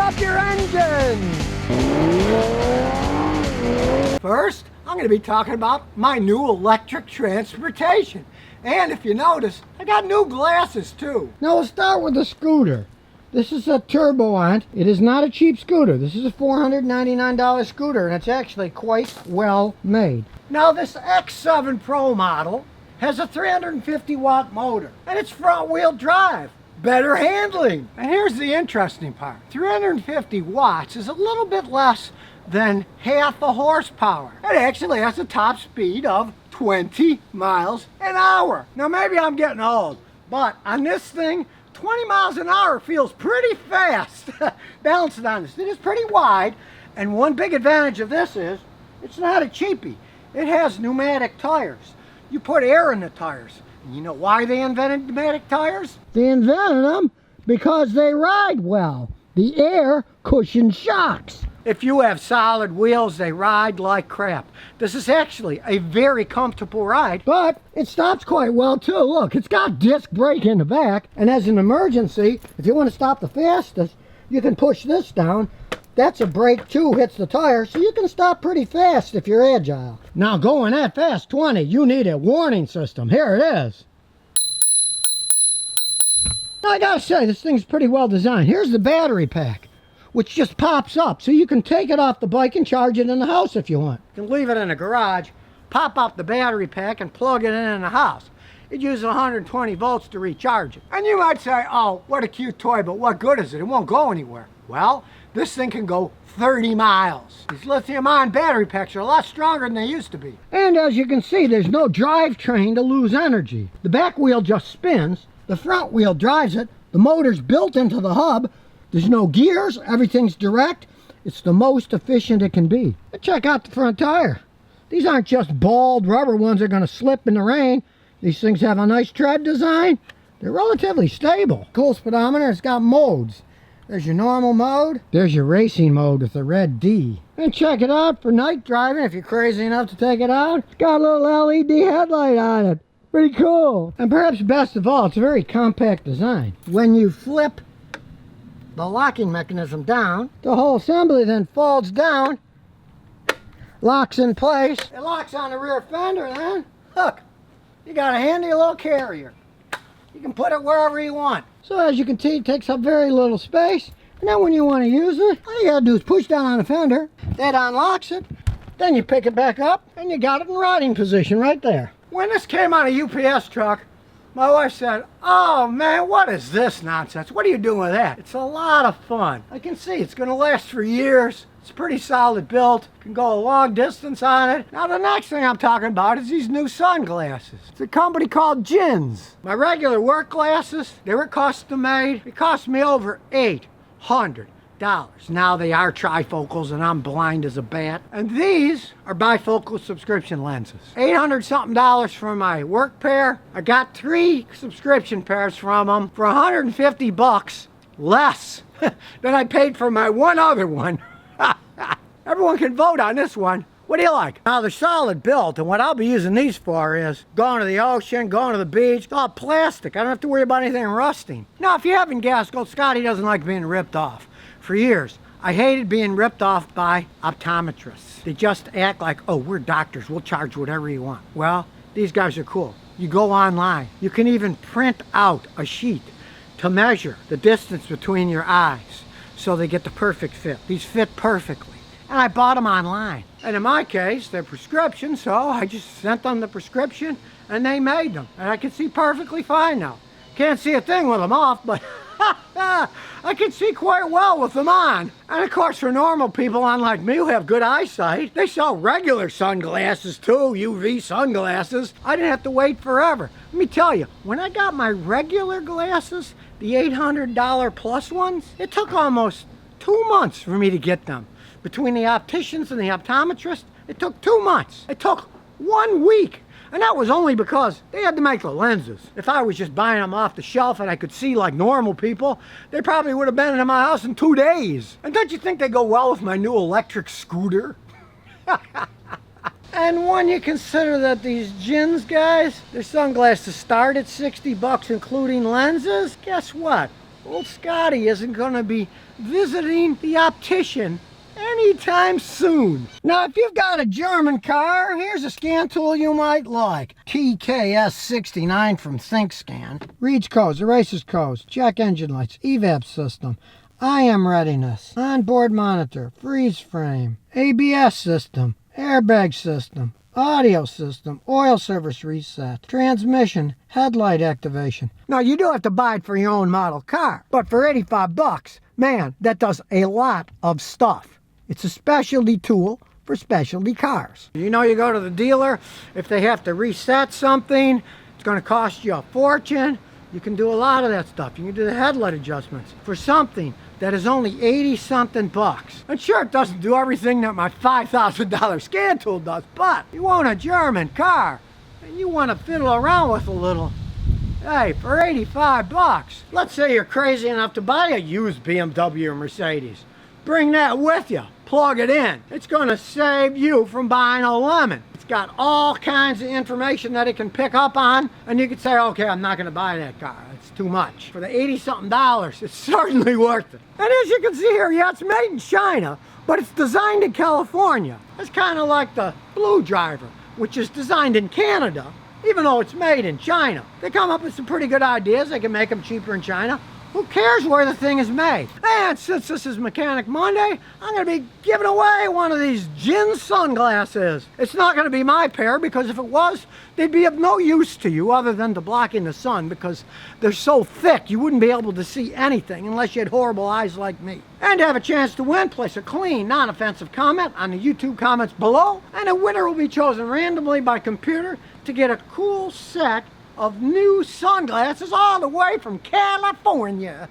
up your engine! First, I'm going to be talking about my new electric transportation. And if you notice, I got new glasses too. Now we'll start with the scooter. This is a Turbo-Ant. It is not a cheap scooter. This is a $499 scooter, and it's actually quite well made. Now this X7 Pro model has a 350 watt motor, and it's front wheel drive. Better handling. And here's the interesting part. 350 watts is a little bit less than half a horsepower. It actually has a top speed of 20 miles an hour. Now maybe I'm getting old, but on this thing, 20 miles an hour feels pretty fast. Balance it on this. It is pretty wide, and one big advantage of this is it's not a cheapie. It has pneumatic tires. You put air in the tires. And you know why they invented pneumatic tires? They invented them because they ride well. The air cushions shocks. If you have solid wheels, they ride like crap. This is actually a very comfortable ride, but it stops quite well too. Look, it's got disc brake in the back, and as an emergency, if you want to stop the fastest, you can push this down. That's a brake too, hits the tire, so you can stop pretty fast if you're agile. Now going that fast, 20, you need a warning system. Here it is. Now I gotta say, this thing's pretty well designed. Here's the battery pack, which just pops up, so you can take it off the bike and charge it in the house if you want. You can leave it in the garage, pop out the battery pack, and plug it in the house. It uses 120 volts to recharge it. And you might say, oh, what a cute toy, but what good is it? It won't go anywhere. Well, this thing can go 30 miles. These lithium-ion battery packs are a lot stronger than they used to be. And as you can see, there's no drivetrain to lose energy. The back wheel just spins, the front wheel drives it, the motor's built into the hub, there's no gears, everything's direct. It's the most efficient it can be. And check out the front tire. These aren't just bald rubber ones that are going to slip in the rain. These things have a nice tread design. They're relatively stable. Cool speedometer, it's got modes. There's your normal mode. There's your racing mode with the red D. And check it out for night driving if you're crazy enough to take it out. It's got a little LED headlight on it. Pretty cool. And perhaps best of all, it's a very compact design. When you flip the locking mechanism down, the whole assembly then folds down, locks in place. It locks on the rear fender then. Look, you got a handy little carrier. You can put it wherever you want. So as you can see, it takes up very little space. And then when you want to use it, all you gotta do is push down on the fender. That unlocks it. Then you pick it back up and you got it in riding position right there. When this came on a UPS truck, my wife said, oh man, what is this nonsense? What are you doing with that? It's a lot of fun. I can see it's gonna last for years. It's pretty solid built. Can go a long distance on it. Now the next thing I'm talking about is these new sunglasses. It's a company called Jins. My regular work glasses, they were custom made. It cost me over $800. Now they are trifocals and I'm blind as a bat. And these are bifocal subscription lenses. $800 something for my work pair. I got 3 subscription pairs from them for 150 bucks less than I paid for my one other one. Everyone can vote on this one. What do you like? Now they're solid built, and what I'll be using these for is going to the ocean, going to the beach. It's all plastic. I don't have to worry about anything rusting. Now if you haven't guessed, Scotty doesn't like being ripped off. For years, I hated being ripped off by optometrists. They just act like, oh, we're doctors, we'll charge whatever you want. Well, these guys are cool. You go online. You can even print out a sheet to measure the distance between your eyes so they get the perfect fit. These fit perfectly. And I bought them online. And in my case, they're prescription, so I just sent them the prescription and they made them. And I can see perfectly fine now. Can't see a thing with them off, but I can see quite well with them on. And of course, for normal people, unlike me who have good eyesight, they sell regular sunglasses too, UV sunglasses. I didn't have to wait forever. Let me tell you, when I got my regular glasses, the $800 plus ones, it took almost 2 months for me to get them. Between the opticians and the optometrist, it took 2 months. It took 1 week. And that was only because they had to make the lenses. If I was just buying them off the shelf and I could see like normal people, they probably would have been in my house in 2 days. And don't you think they go well with my new electric scooter? And when you consider that these Jins guys, their sunglasses start at 60 bucks including lenses, guess what? old Scotty isn't going to be visiting the optician anytime soon. Now, if you've got a German car, here's a scan tool you might like. TKS69 from ThinkScan. Reads codes, erases codes, check engine lights, evap system, IM readiness, onboard monitor, freeze frame, ABS system, airbag system, audio system, oil service reset, transmission, headlight activation. Now, you do have to buy it for your own model car, but for 85 bucks, man, that does a lot of stuff. It's a specialty tool for specialty cars. You know, you go to the dealer, if they have to reset something, it's going to cost you a fortune. You can do a lot of that stuff. You can do the headlight adjustments for something that is only 80 something bucks. And sure, it doesn't do everything that my $5,000 scan tool does, but you own a German car and you want to fiddle around with a little. Hey, for 85 bucks, let's say you're crazy enough to buy a used BMW or Mercedes. Bring that with you. Plug it in. It's going to save you from buying a lemon. It's got all kinds of information that it can pick up on, and you could say, okay, I'm not going to buy that car. It's too much. For the 80-something dollars, it's certainly worth it. And as you can see here, yeah, it's made in China, but it's designed in California. It's kind of like the Blue Driver, which is designed in Canada, even though it's made in China. They come up with some pretty good ideas. They can make them cheaper in China. Who cares where the thing is made? And since this is Mechanic Monday, I'm going to be giving away one of these Jins sunglasses. It's not going to be my pair, because if it was, they'd be of no use to you other than to blocking the sun, because they're so thick you wouldn't be able to see anything unless you had horrible eyes like me. And to have a chance to win, place a clean, non-offensive comment on the YouTube comments below, and a winner will be chosen randomly by computer to get a cool set of new sunglasses all the way from California.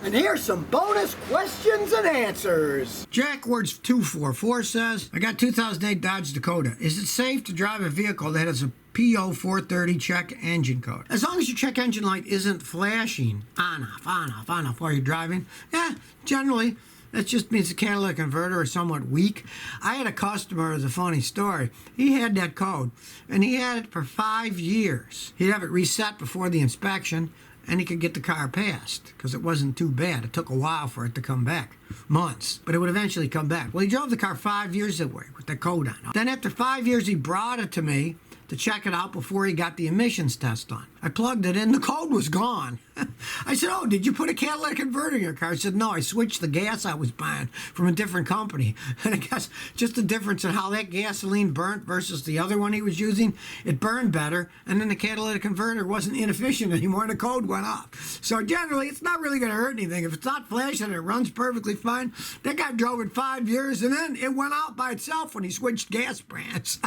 And here's some bonus questions and answers. Jackwards244 says, I got 2008 Dodge Dakota. Is it safe to drive a vehicle that has a PO 430 check engine code? As long as your check engine light isn't flashing on, off, on, off, on, off while you're driving, yeah, generally. That just means the catalytic converter is somewhat weak. I had a customer, as a funny story. He had that code, and he had it for 5 years. He'd have it reset before the inspection, and he could get the car passed, because it wasn't too bad. It took a while for it to come back, months, but it would eventually come back. Well, he drove the car 5 years that way with the code on. Then after 5 years, he brought it to me to check it out before he got the emissions test done. I plugged it in, the code was gone. I said, oh, did you put a catalytic converter in your car? He said, no, I switched the gas I was buying from a different company. And I guess just the difference in how that gasoline burnt versus the other one he was using, it burned better, and then the catalytic converter wasn't inefficient anymore, and the code went off. So generally, it's not really going to hurt anything. If it's not flashing and it runs perfectly fine, that guy drove it 5 years, and then it went out by itself when he switched gas brands.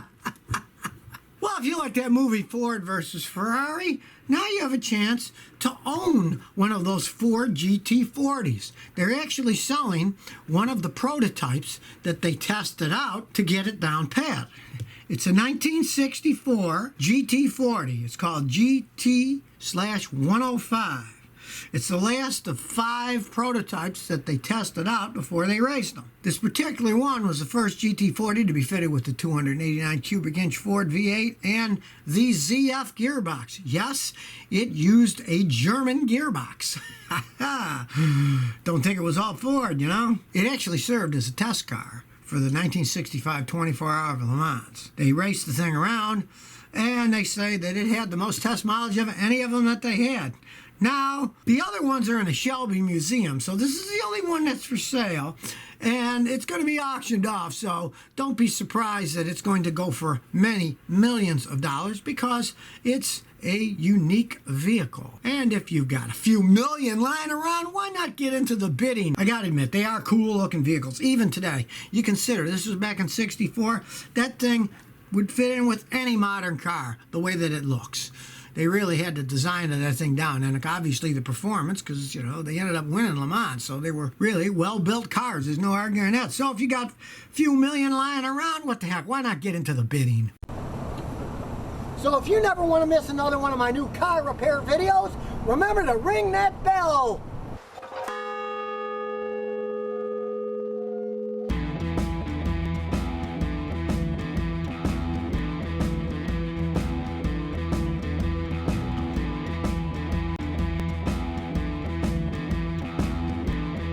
Well, if you like that movie Ford versus Ferrari, now you have a chance to own one of those Ford GT40s. They're actually selling one of the prototypes that they tested out to get it down pat. It's a 1964 GT40. It's called GT/105. It's the last of 5 prototypes that they tested out before they raced them. This particular one was the first GT40 to be fitted with the 289 cubic inch Ford V8 and the ZF gearbox. Yes, it used a German gearbox. Don't think it was all Ford, you know? It actually served as a test car for the 1965 24-hour of Le Mans. They raced the thing around, and they say that it had the most test mileage of any of them that they had. Now, the other ones are in the Shelby Museum, so this is the only one that's for sale, and it's going to be auctioned off, so don't be surprised that it's going to go for many millions of dollars, because it's a unique vehicle. And if you've got a few million lying around, why not get into the bidding? I gotta admit, they are cool looking vehicles, even today. You consider, this was back in '64, that thing would fit in with any modern car, the way that it looks. They really had the design of that thing down, and obviously the performance, because, you know, they ended up winning Le Mans, so they were really well-built cars. There's no arguing that. So if you got a few million lying around, what the heck, why not get into the bidding? So if you never want to miss another one of my new car repair videos, remember to ring that bell.